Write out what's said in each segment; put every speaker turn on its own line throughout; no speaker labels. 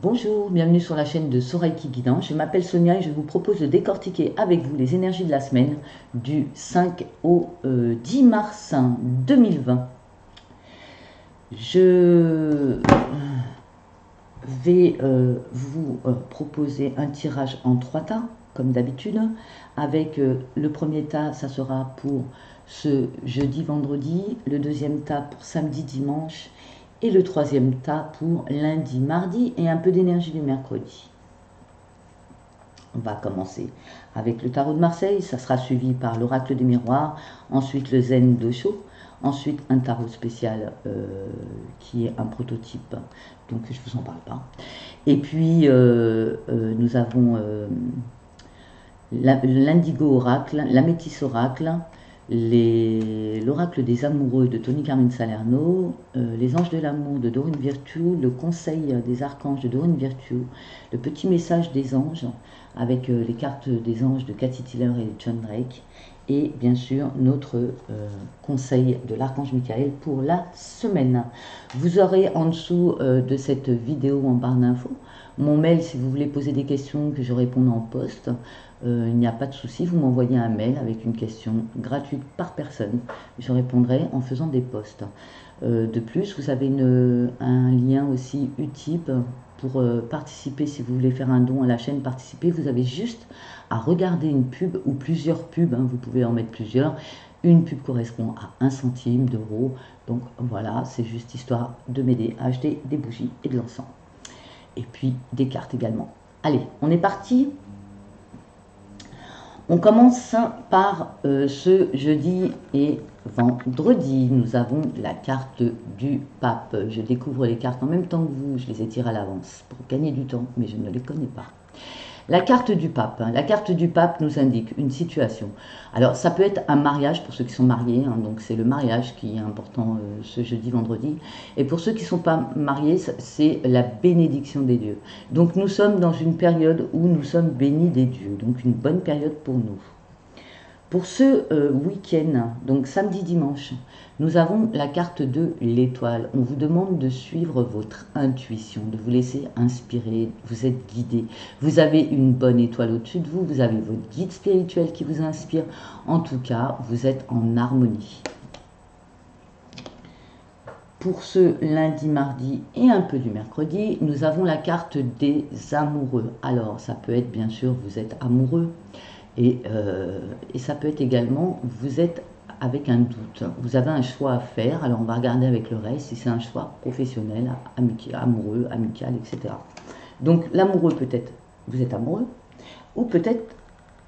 Bonjour, bienvenue sur la chaîne de Soreiki Guidant. Je m'appelle Sonia et je vous propose de décortiquer avec vous les énergies de la semaine du 5 au 10 mars 2020. Je vais vous proposer un tirage en 3 tas, comme d'habitude, avec le premier tas, ça sera pour ce jeudi-vendredi, le deuxième tas pour samedi-dimanche, et le troisième tas pour lundi, mardi et un peu d'énergie du mercredi. On va commencer avec le tarot de Marseille, ça sera suivi par l'oracle des miroirs, ensuite le zen d'Osho, ensuite un tarot spécial qui est un prototype, donc je ne vous en parle pas. Et puis nous avons l'indigo oracle, la métisse oracle, l'oracle des amoureux de Tony Carmine Salerno, les anges de l'amour de Dorine Virtue, le conseil des archanges de Dorine Virtue, le petit message des anges avec les cartes des anges de Cathy Tiller et John Drake, et bien sûr notre conseil de l'archange Michael pour la semaine. Vous aurez en dessous de cette vidéo en barre d'infos mon mail si vous voulez poser des questions que je réponde en poste. Il n'y a pas de souci, vous m'envoyez un mail avec une question gratuite par personne. Je répondrai en faisant des posts. De plus, vous avez un lien aussi Utip pour participer. Si vous voulez faire un don à la chaîne, participer, vous avez juste à regarder une pub ou plusieurs pubs, vous pouvez en mettre plusieurs. Une pub correspond à 1 centime d'euro. Donc voilà, c'est juste histoire de m'aider à acheter des bougies et de l'encens. Et puis des cartes également. Allez, on est parti. On commence par ce jeudi et vendredi. Nous avons la carte du pape. Je découvre les cartes en même temps que vous. Je les ai tirées à l'avance pour gagner du temps, mais je ne les connais pas. La carte du pape. La carte du pape nous indique une situation. Alors, ça peut être un mariage pour ceux qui sont mariés. Donc, c'est le mariage qui est important ce jeudi, vendredi. Et pour ceux qui ne sont pas mariés, c'est la bénédiction des dieux. Donc, nous sommes dans une période où nous sommes bénis des dieux. Donc, une bonne période pour nous. Pour ce week-end, donc samedi, dimanche, nous avons la carte de l'étoile. On vous demande de suivre votre intuition, de vous laisser inspirer, vous êtes guidé. Vous avez une bonne étoile au-dessus de vous, vous avez votre guide spirituel qui vous inspire. En tout cas, vous êtes en harmonie. Pour ce lundi, mardi et un peu du mercredi, nous avons la carte des amoureux. Alors, ça peut être bien sûr, vous êtes amoureux. Et ça peut être également, vous êtes avec un doute, vous avez un choix à faire, alors on va regarder avec le reste si c'est un choix professionnel, amoureux, amical, etc. Donc l'amoureux peut-être, vous êtes amoureux, ou peut-être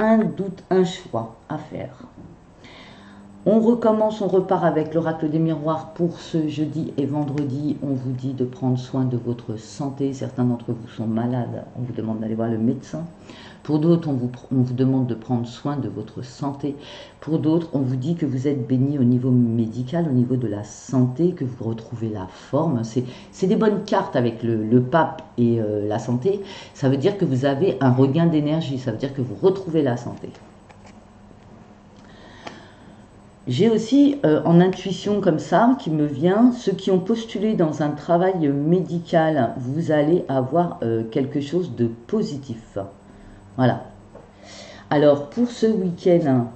un doute, un choix à faire. On recommence, on repart avec l'oracle des miroirs pour ce jeudi et vendredi. On vous dit de prendre soin de votre santé. Certains d'entre vous sont malades, on vous demande d'aller voir le médecin. Pour d'autres, on vous demande de prendre soin de votre santé. Pour d'autres, on vous dit que vous êtes béni au niveau médical, au niveau de la santé, que vous retrouvez la forme. C'est des bonnes cartes avec le pape et la santé. Ça veut dire que vous avez un regain d'énergie, ça veut dire que vous retrouvez la santé. J'ai aussi en intuition comme ça qui me vient, ceux qui ont postulé dans un travail médical, vous allez avoir quelque chose de positif. Voilà. Alors pour ce week-end,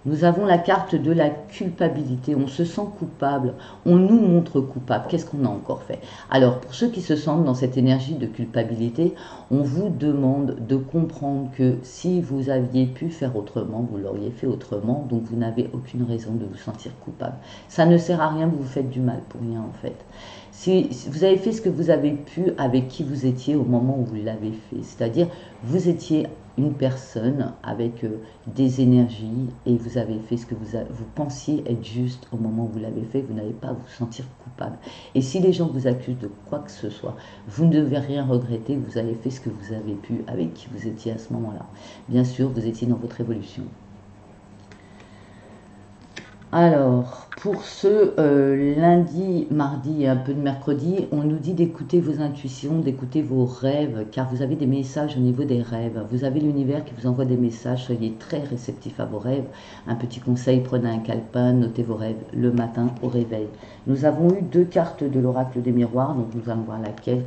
nous avons la carte de la culpabilité. On se sent coupable, on nous montre coupable. Qu'est-ce qu'on a encore fait? Alors pour ceux qui se sentent dans cette énergie de culpabilité, on vous demande de comprendre que si vous aviez pu faire autrement, vous l'auriez fait autrement, donc vous n'avez aucune raison de vous sentir coupable. Ça ne sert à rien, vous vous faites du mal pour rien en fait. Si vous avez fait ce que vous avez pu avec qui vous étiez au moment où vous l'avez fait, c'est-à-dire vous étiez une personne avec des énergies et vous avez fait ce que vous pensiez être juste au moment où vous l'avez fait, vous n'allez pas vous sentir coupable. Et si les gens vous accusent de quoi que ce soit, vous ne devez rien regretter, vous avez fait ce que vous avez pu avec qui vous étiez à ce moment-là. Bien sûr, vous étiez dans votre évolution. Alors, pour ce lundi, mardi et un peu de mercredi, on nous dit d'écouter vos intuitions, d'écouter vos rêves, car vous avez des messages au niveau des rêves. Vous avez l'univers qui vous envoie des messages, soyez très réceptifs à vos rêves. Un petit conseil, prenez un calepin, notez vos rêves le matin au réveil. Nous avons eu 2 cartes de l'oracle des miroirs, donc nous allons voir laquelle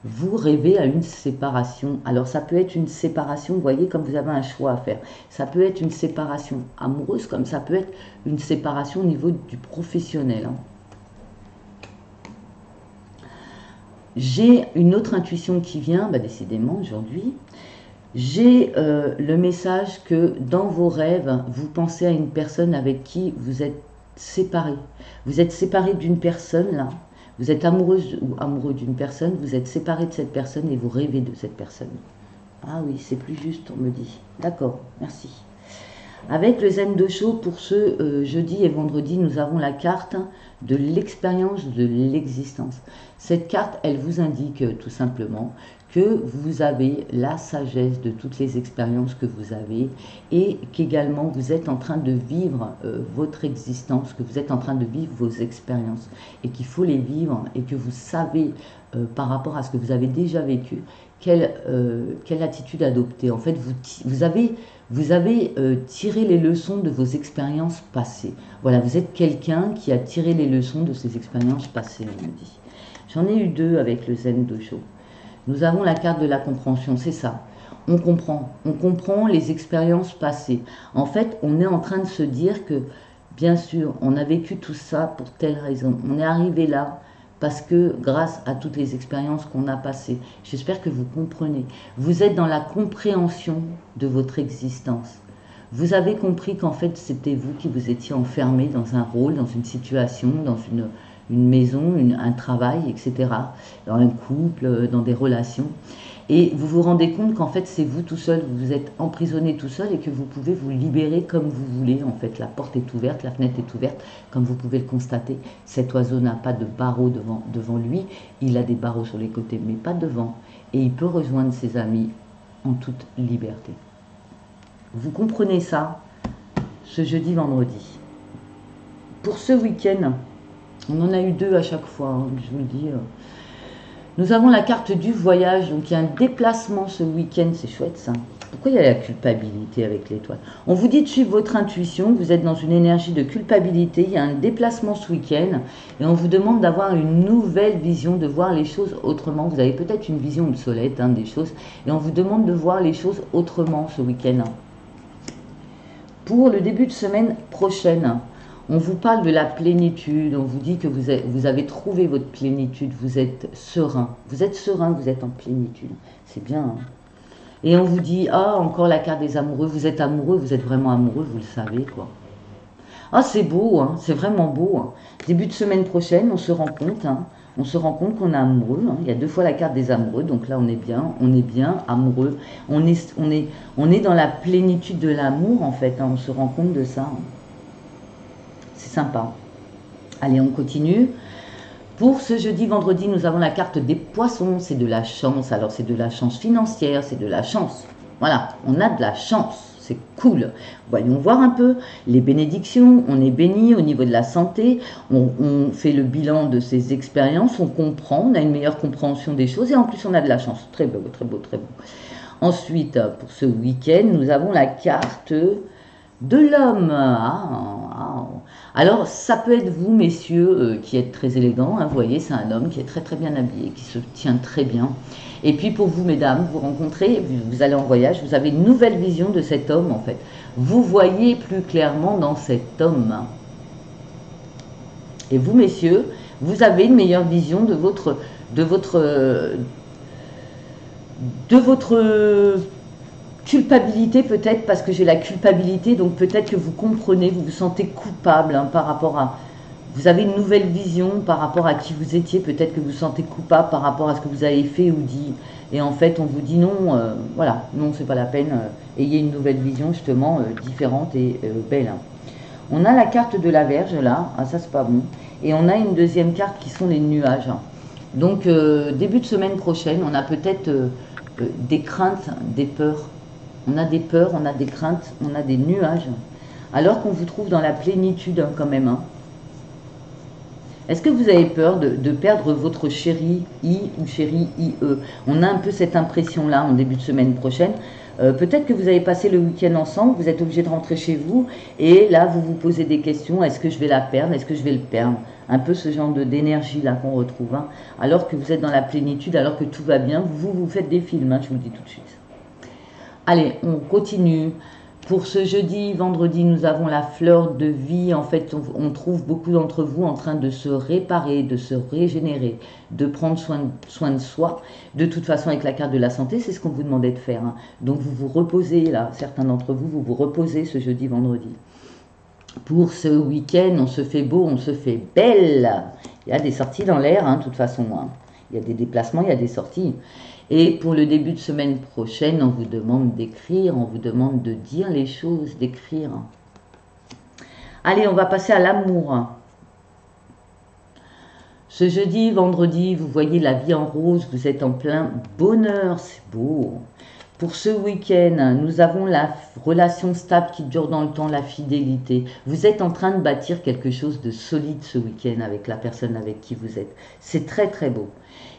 vous rêvez à une séparation. Alors ça peut être une séparation, vous voyez, comme vous avez un choix à faire. Ça peut être une séparation amoureuse, comme ça peut être une séparation au niveau du professionnel. Hein. J'ai une autre intuition qui vient, bah décidément aujourd'hui. J'ai le message que dans vos rêves, vous pensez à une personne avec qui vous êtes séparé. Vous êtes séparé d'une personne là. Vous êtes amoureuse ou amoureux d'une personne, vous êtes séparé de cette personne et vous rêvez de cette personne. Ah oui, c'est plus juste, on me dit. D'accord, merci. Avec le Zen de Show, pour ce jeudi et vendredi, nous avons la carte de l'expérience de l'existence. Cette carte, elle vous indique tout simplement que vous avez la sagesse de toutes les expériences que vous avez et qu'également vous êtes en train de vivre votre existence, que vous êtes en train de vivre vos expériences et qu'il faut les vivre et que vous savez par rapport à ce que vous avez déjà vécu, quelle attitude adopter. En fait, vous avez tiré les leçons de vos expériences passées. Voilà, vous êtes quelqu'un qui a tiré les leçons de ses expériences passées, on me dit. J'en ai eu 2 avec le Zen Dojo. Nous avons la carte de la compréhension, c'est ça. On comprend les expériences passées. En fait, on est en train de se dire que, bien sûr, on a vécu tout ça pour telle raison. On est arrivé là parce que grâce à toutes les expériences qu'on a passées. J'espère que vous comprenez. Vous êtes dans la compréhension de votre existence. Vous avez compris qu'en fait, c'était vous qui vous étiez enfermé dans un rôle, dans une situation, dans une maison, un travail, etc., dans un couple, dans des relations. Et vous vous rendez compte qu'en fait, c'est vous tout seul, vous vous êtes emprisonné tout seul et que vous pouvez vous libérer comme vous voulez. En fait, la porte est ouverte, la fenêtre est ouverte, comme vous pouvez le constater. Cet oiseau n'a pas de barreaux devant lui, il a des barreaux sur les côtés, mais pas devant. Et il peut rejoindre ses amis en toute liberté. Vous comprenez ça, ce jeudi, vendredi. Pour ce week-end, on en a eu 2 à chaque fois, hein, je vous le dis. Nous avons la carte du voyage, donc il y a un déplacement ce week-end, c'est chouette ça. Pourquoi il y a la culpabilité avec l'étoile? On vous dit de suivre votre intuition, vous êtes dans une énergie de culpabilité, il y a un déplacement ce week-end et on vous demande d'avoir une nouvelle vision, de voir les choses autrement. Vous avez peut-être une vision obsolète des choses et on vous demande de voir les choses autrement ce week-end. Pour le début de semaine prochaine, on vous parle de la plénitude, on vous dit que vous avez trouvé votre plénitude, vous êtes serein, vous êtes en plénitude, c'est bien. Hein. Et on vous dit, ah, encore la carte des amoureux, vous êtes amoureux, vous êtes vraiment amoureux, vous le savez, quoi. Ah, c'est beau, hein, c'est vraiment beau. Hein. Début de semaine prochaine, on se rend compte qu'on est amoureux. Hein. Il y a 2 fois la carte des amoureux, donc là on est bien amoureux. On est dans la plénitude de l'amour, en fait, hein, on se rend compte de ça. Hein. C'est sympa. Allez, on continue. Pour ce jeudi, vendredi, nous avons la carte des poissons. C'est de la chance. Alors, c'est de la chance financière, c'est de la chance. Voilà, on a de la chance. C'est cool. Voyons voir un peu les bénédictions. On est béni au niveau de la santé. On fait le bilan de ses expériences. On comprend. On a une meilleure compréhension des choses. Et en plus, on a de la chance. Très beau, très beau, très beau. Ensuite, pour ce week-end, nous avons la carte de l'homme. Alors, ça peut être vous, messieurs, qui êtes très élégants. Hein, vous voyez, c'est un homme qui est très très bien habillé, qui se tient très bien. Et puis pour vous, mesdames, vous rencontrez, vous allez en voyage, vous avez une nouvelle vision de cet homme, en fait. Vous voyez plus clairement dans cet homme. Et vous, messieurs, vous avez une meilleure vision de votre culpabilité, peut-être, parce que j'ai la culpabilité, donc peut-être que vous comprenez, vous vous sentez coupable par rapport à... Vous avez une nouvelle vision par rapport à qui vous étiez, peut-être que vous vous sentez coupable par rapport à ce que vous avez fait ou dit. Et en fait, on vous dit non, voilà, non, c'est pas la peine, ayez une nouvelle vision, justement, différente et belle. On a la carte de la Vierge, là, ah, ça c'est pas bon. Et on a une deuxième carte qui sont les nuages. Donc, début de semaine prochaine, on a peut-être des craintes, des peurs. On a des peurs, on a des craintes, on a des nuages. Alors qu'on vous trouve dans la plénitude, quand même. Hein. Est-ce que vous avez peur de perdre votre chéri I ou chéri IE? On a un peu cette impression-là en début de semaine prochaine. Peut-être que vous avez passé le week-end ensemble, vous êtes obligé de rentrer chez vous, et là, vous vous posez des questions. Est-ce que je vais la perdre? Est-ce que je vais le perdre? un peu ce genre d'énergie là qu'on retrouve, hein. Alors que vous êtes dans la plénitude, alors que tout va bien, vous faites des films, hein, je vous le dis tout de suite. Allez, on continue. Pour ce jeudi, vendredi, nous avons la fleur de vie. En fait, on trouve beaucoup d'entre vous en train de se réparer, de se régénérer, de prendre soin de soi. De toute façon, avec la carte de la santé, c'est ce qu'on vous demandait de faire, hein. Donc, vous vous reposez là. Certains d'entre vous, vous vous reposez ce jeudi, vendredi. Pour ce week-end, on se fait beau, on se fait belle. Il y a des sorties dans l'air, hein, de toute façon, hein. Il y a des déplacements, il y a des sorties. Et pour le début de semaine prochaine, on vous demande d'écrire, on vous demande de dire les choses, d'écrire. Allez, on va passer à l'amour. Ce jeudi, vendredi, vous voyez la vie en rose, vous êtes en plein bonheur, c'est beau. Pour ce week-end, nous avons la relation stable qui dure dans le temps, la fidélité. Vous êtes en train de bâtir quelque chose de solide ce week-end avec la personne avec qui vous êtes. C'est très très beau.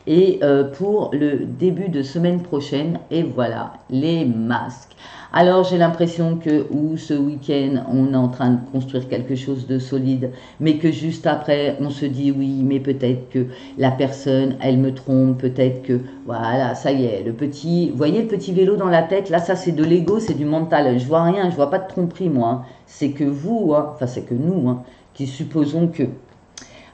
Et pour le début de semaine prochaine, et voilà, les masques. Alors j'ai l'impression que ce week-end, on est en train de construire quelque chose de solide, mais que juste après, on se dit oui, mais peut-être que la personne, elle me trompe, peut-être que, voilà, ça y est, vous voyez le petit vélo dans la tête, là ça c'est de l'ego, c'est du mental, je vois rien, je vois pas de tromperie moi, hein. C'est que vous, hein, enfin c'est que nous, hein, qui supposons que...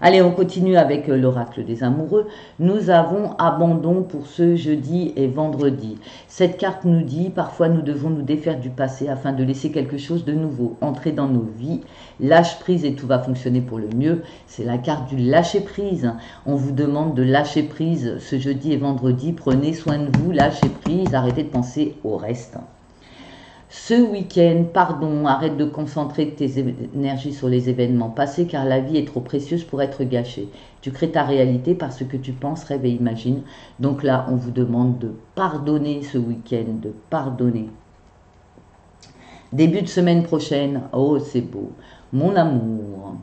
Allez, on continue avec l'oracle des amoureux. Nous avons abandon pour ce jeudi et vendredi. Cette carte nous dit, parfois nous devons nous défaire du passé afin de laisser quelque chose de nouveau entrer dans nos vies. Lâche prise et tout va fonctionner pour le mieux. C'est la carte du lâcher prise. On vous demande de lâcher prise ce jeudi et vendredi. Prenez soin de vous, lâchez prise, arrêtez de penser au reste. Ce week-end, pardon, arrête de concentrer tes énergies sur les événements passés car la vie est trop précieuse pour être gâchée. Tu crées ta réalité par ce que tu penses, rêves et imagines. Donc là, on vous demande de pardonner ce week-end, de pardonner. Début de semaine prochaine, oh c'est beau, mon amour.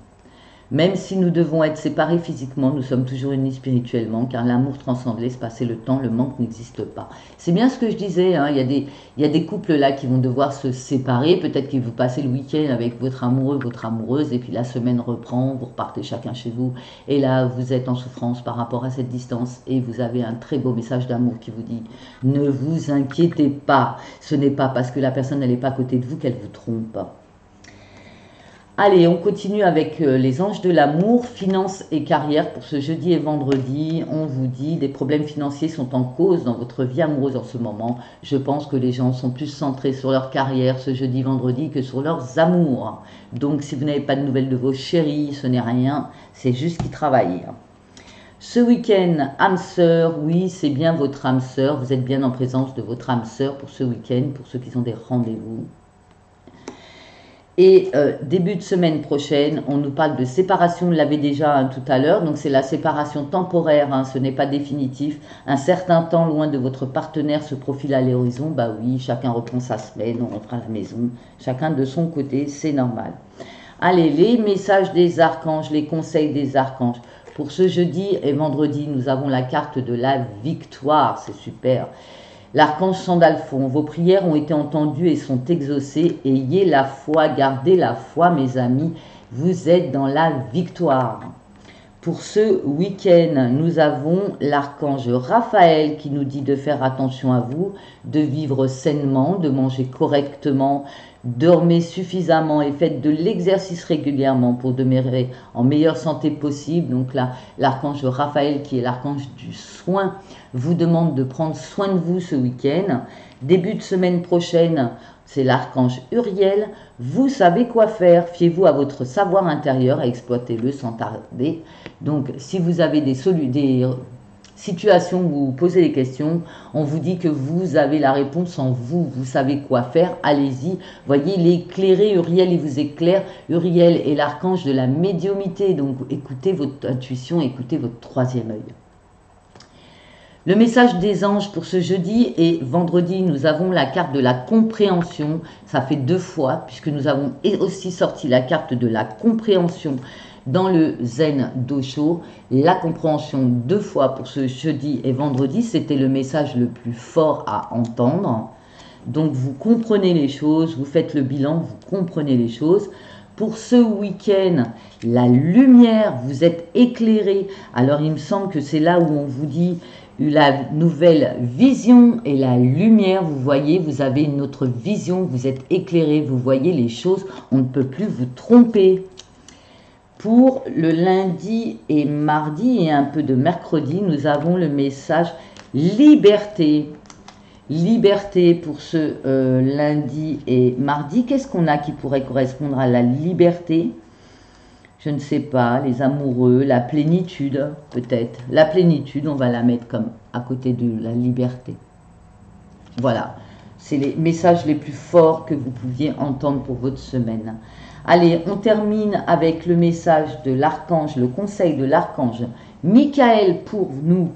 Même si nous devons être séparés physiquement, nous sommes toujours unis spirituellement, car l'amour transcende l'espace et le temps, le manque n'existe pas. C'est bien ce que je disais, hein, il y a des couples là qui vont devoir se séparer, peut-être que vous passez le week-end avec votre amoureux, votre amoureuse, et puis la semaine reprend, vous repartez chacun chez vous, et là vous êtes en souffrance par rapport à cette distance, et vous avez un très beau message d'amour qui vous dit « Ne vous inquiétez pas, ce n'est pas parce que la personne n'est pas à côté de vous qu'elle vous trompe ». Allez, on continue avec les anges de l'amour, finances et carrière pour ce jeudi et vendredi. On vous dit, des problèmes financiers sont en cause dans votre vie amoureuse en ce moment. Je pense que les gens sont plus centrés sur leur carrière ce jeudi, vendredi que sur leurs amours. Donc, si vous n'avez pas de nouvelles de vos chéris, ce n'est rien, c'est juste qu'ils travaillent. Ce week-end, âme sœur, oui, c'est bien votre âme sœur. Vous êtes bien en présence de votre âme sœur pour ce week-end, pour ceux qui ont des rendez-vous. Et début de semaine prochaine, on nous parle de séparation, on l'avait déjà hein, tout à l'heure, donc c'est la séparation temporaire, hein, ce n'est pas définitif. Un certain temps loin de votre partenaire se profile à l'horizon, bah oui, chacun reprend sa semaine, on rentre à la maison, chacun de son côté, c'est normal. Allez, les messages des archanges, les conseils des archanges. Pour ce jeudi et vendredi, nous avons la carte de la victoire, c'est super. L'archange Sandalphon, vos prières ont été entendues et sont exaucées. Ayez la foi, gardez la foi mes amis, vous êtes dans la victoire. Pour ce week-end, nous avons l'archange Raphaël qui nous dit de faire attention à vous, de vivre sainement, de manger correctement, dormez suffisamment et faites de l'exercice régulièrement pour demeurer en meilleure santé possible. Donc là, l'archange Raphaël qui est l'archange du soin vous demande de prendre soin de vous ce week-end. Début de semaine prochaine, c'est l'archange Uriel. Vous savez quoi faire, fiez-vous à votre savoir intérieur et exploitez-le sans tarder. Donc si vous avez des situations où vous posez des questions, on vous dit que vous avez la réponse en vous, vous savez quoi faire, allez-y. Voyez, il est éclairé, Uriel, il vous éclaire. Uriel est l'archange de la médiumnité, donc écoutez votre intuition, écoutez votre troisième œil. Le message des anges pour ce jeudi et vendredi, nous avons la carte de la compréhension. Ça fait 2 fois, puisque nous avons aussi sorti la carte de la compréhension dans le Zen Dosho. La compréhension 2 fois pour ce jeudi et vendredi, c'était le message le plus fort à entendre. Donc vous comprenez les choses, vous faites le bilan, vous comprenez les choses. Pour ce week-end, la lumière, vous êtes éclairé. Alors il me semble que c'est là où on vous dit la nouvelle vision et la lumière. Vous voyez, vous avez une autre vision, vous êtes éclairé, vous voyez les choses, on ne peut plus vous tromper. Pour le lundi et mardi et un peu de mercredi, nous avons le message liberté. Liberté pour ce lundi et mardi. Qu'est-ce qu'on a qui pourrait correspondre à la liberté? Je ne sais pas, les amoureux, la plénitude peut-être. La plénitude, on va la mettre comme à côté de la liberté. Voilà, c'est les messages les plus forts que vous pouviez entendre pour votre semaine. Allez, on termine avec le message de l'archange, le conseil de l'archange Michael pour nous.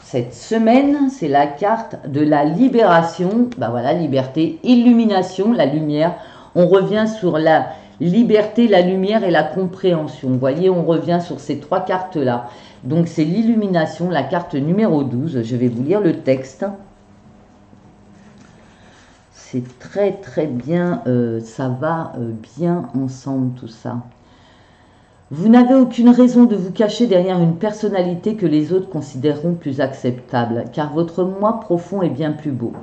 Cette semaine, c'est la carte de la libération. Ben voilà, liberté, illumination, la lumière. On revient sur la liberté, la lumière et la compréhension. Vous voyez, on revient sur ces trois cartes-là. Donc, c'est l'illumination, la carte numéro 12. Je vais vous lire le texte. C'est très très bien, ça va bien ensemble tout ça. Vous n'avez aucune raison de vous cacher derrière une personnalité que les autres considéreront plus acceptable, car votre moi profond est bien plus beau.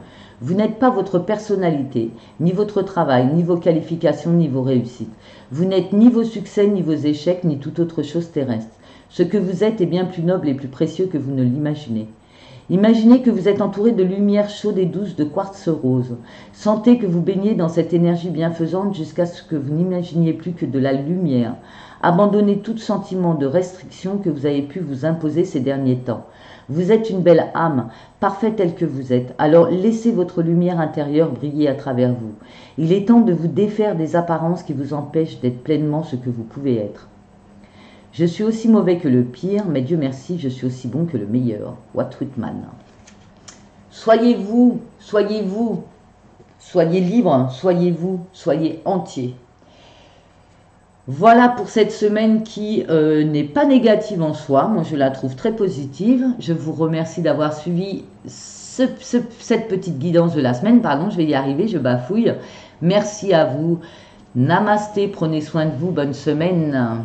Vous n'êtes pas votre personnalité, ni votre travail, ni vos qualifications, ni vos réussites. Vous n'êtes ni vos succès, ni vos échecs, ni toute autre chose terrestre. Ce que vous êtes est bien plus noble et plus précieux que vous ne l'imaginez. Imaginez que vous êtes entouré de lumière chaude et douce de quartz rose. Sentez que vous baignez dans cette énergie bienfaisante jusqu'à ce que vous n'imaginiez plus que de la lumière. Abandonnez tout sentiment de restriction que vous avez pu vous imposer ces derniers temps. Vous êtes une belle âme, parfaite telle que vous êtes. Alors laissez votre lumière intérieure briller à travers vous. Il est temps de vous défaire des apparences qui vous empêchent d'être pleinement ce que vous pouvez être. Je suis aussi mauvais que le pire, mais Dieu merci, je suis aussi bon que le meilleur. Walt Whitman. Soyez vous, soyez vous, soyez libre, soyez vous, soyez entier. Voilà pour cette semaine qui n'est pas négative en soi. Moi, je la trouve très positive. Je vous remercie d'avoir suivi cette petite guidance de la semaine. Pardon, je vais y arriver, je bafouille. Merci à vous. Namasté, prenez soin de vous. Bonne semaine.